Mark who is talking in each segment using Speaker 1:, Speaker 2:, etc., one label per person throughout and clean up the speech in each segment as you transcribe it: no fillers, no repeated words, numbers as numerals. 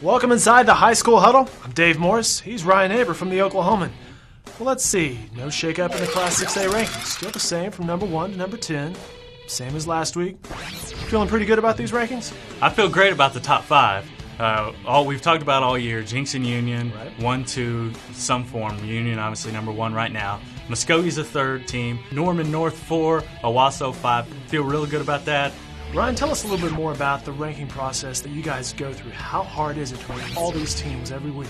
Speaker 1: Welcome inside the high school huddle. I'm Dave Morris. He's Ryan Aber from the Oklahoman. Well, let's see. No shakeup in the Class 6A rankings. Still the same from number 1 to number 10. Same as last week. Feeling pretty good about these rankings?
Speaker 2: I feel great about the top 5. All we've talked about all year, Jinx and Union,
Speaker 1: Right.
Speaker 2: 1, 2, some form. Union obviously number 1 right now. Muskoge's a 3rd team. Norman North 4, Owasso 5. Feel really good about that.
Speaker 1: Ryan, tell us a little bit more about the ranking process that you guys go through. How hard is it to rank all these teams every week?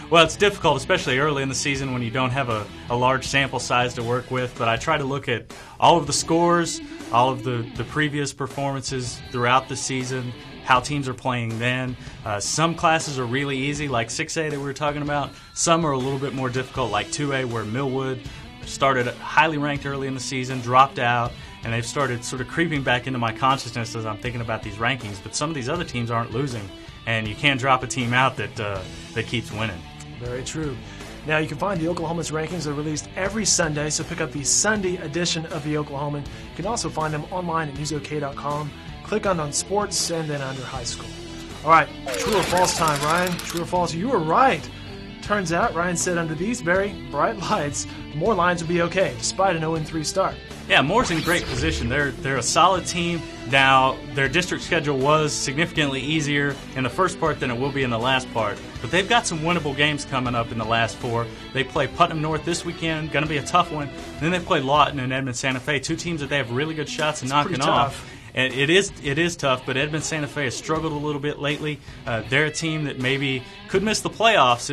Speaker 2: Well, it's difficult, especially early in the season when you don't have a large sample size to work with, but I try to look at all of the scores, all of the previous performances throughout the season, how teams are playing then. Some classes are really easy, like 6A that we were talking about. Some are a little bit more difficult, like 2A, where Millwood started highly ranked early in the season, dropped out, and they've started sort of creeping back into my consciousness as I'm thinking about these rankings. But some of these other teams aren't losing, and you can't drop a team out that keeps winning.
Speaker 1: Very true. Now, you can find the Oklahoman's rankings. They're released every Sunday, so pick up the Sunday edition of the Oklahoman. You can also find them online at newsok.com. Click on sports and then under high school. All right, true or false time, Ryan. True or false? You were right. Turns out, Ryan said under these very bright lights, more lines would be okay, despite an 0-3 start.
Speaker 2: Yeah, Moore's in great position. They're a solid team. Now, their district schedule was significantly easier in the first part than it will be in the last part. But they've got some winnable games coming up in the last 4. They play Putnam North this weekend, going to be a tough one. Then they play Lawton and Edmond Santa Fe, 2 teams that they have really good shots at knocking off. And it is tough, but Edmond Santa Fe has struggled a little bit lately. They're a team that maybe could miss the playoffs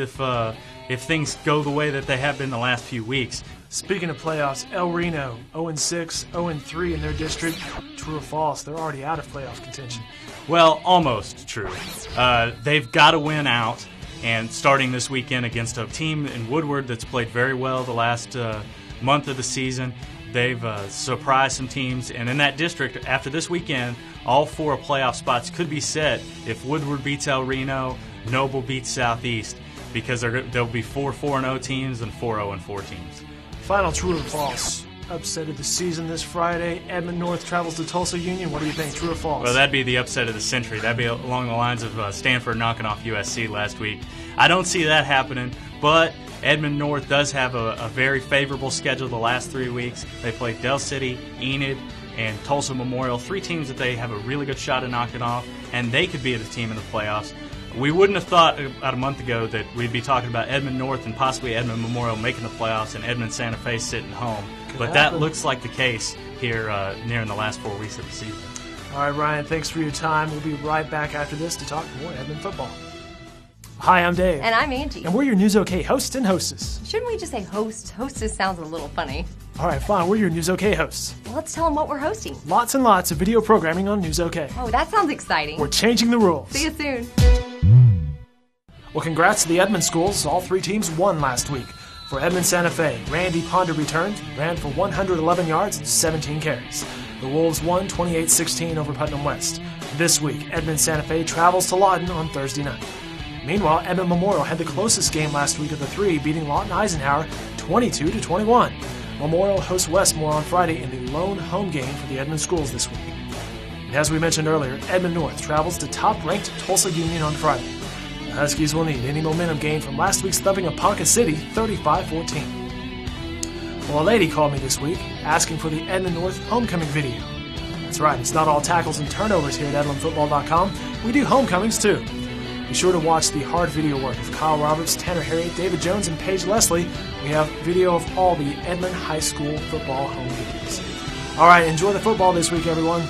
Speaker 2: if things go the way that they have been the last few weeks.
Speaker 1: Speaking of playoffs, El Reno, 0-6, 0-3 in their district. True or false? They're already out of playoff contention.
Speaker 2: Well, almost true. They've got to win out, and starting this weekend against a team in Woodward that's played very well the last month of the season. They've surprised some teams, and in that district, after this weekend, all 4 playoff spots could be set if Woodward beats El Reno, Noble beats Southeast, because there'll be 4 4-0 teams and 4 0-4 teams.
Speaker 1: Final true or false? Upset of the season this Friday. Edmond North travels to Tulsa Union. What do you think? True or false?
Speaker 2: Well, that'd be the upset of the century. That'd be along the lines of Stanford knocking off USC last week. I don't see that happening, but Edmond North does have a very favorable schedule the last 3 weeks. They play Del City, Enid, and Tulsa Memorial, 3 teams that they have a really good shot at knocking off, and they could be the team in the playoffs. We wouldn't have thought about a month ago that we'd be talking about Edmond North and possibly Edmond Memorial making the playoffs and Edmond Santa Fe sitting home. But that looks like the case here nearing the last 4 weeks of the season.
Speaker 1: All right, Ryan, thanks for your time. We'll be right back after this to talk more Edmond football. Hi, I'm Dave.
Speaker 3: And I'm Angie.
Speaker 1: And we're your News OK hosts and hostess.
Speaker 3: Shouldn't we just say host? Hostess sounds a little funny.
Speaker 1: All right, fine. We're your News OK hosts.
Speaker 3: Well, let's tell them what we're hosting.
Speaker 1: Lots and lots of video programming on News OK.
Speaker 3: Oh, that sounds exciting.
Speaker 1: We're changing the rules.
Speaker 3: See you soon.
Speaker 1: Well, congrats to the Edmond schools. All 3 teams won last week. For Edmond Santa Fe, Randy Ponder returned, ran for 111 yards and 17 carries. The Wolves won 28-16 over Putnam West. This week, Edmond Santa Fe travels to Lawton on Thursday night. Meanwhile, Edmond Memorial had the closest game last week of the 3, beating Lawton Eisenhower 22-21. Memorial hosts Westmore on Friday in the lone home game for the Edmond schools this week. And as we mentioned earlier, Edmond North travels to top-ranked Tulsa Union on Friday. The Huskies will need any momentum gained from last week's thumping of Ponca City 35-14. Well, a lady called me this week asking for the Edmond North homecoming video. That's right, it's not all tackles and turnovers here at EdlandFootball.com. We do homecomings too. Be sure to watch the hard video work of Kyle Roberts, Tanner Harriet, David Jones, and Paige Leslie. We have video of all the Edmond High School football home games. All right, enjoy the football this week, everyone.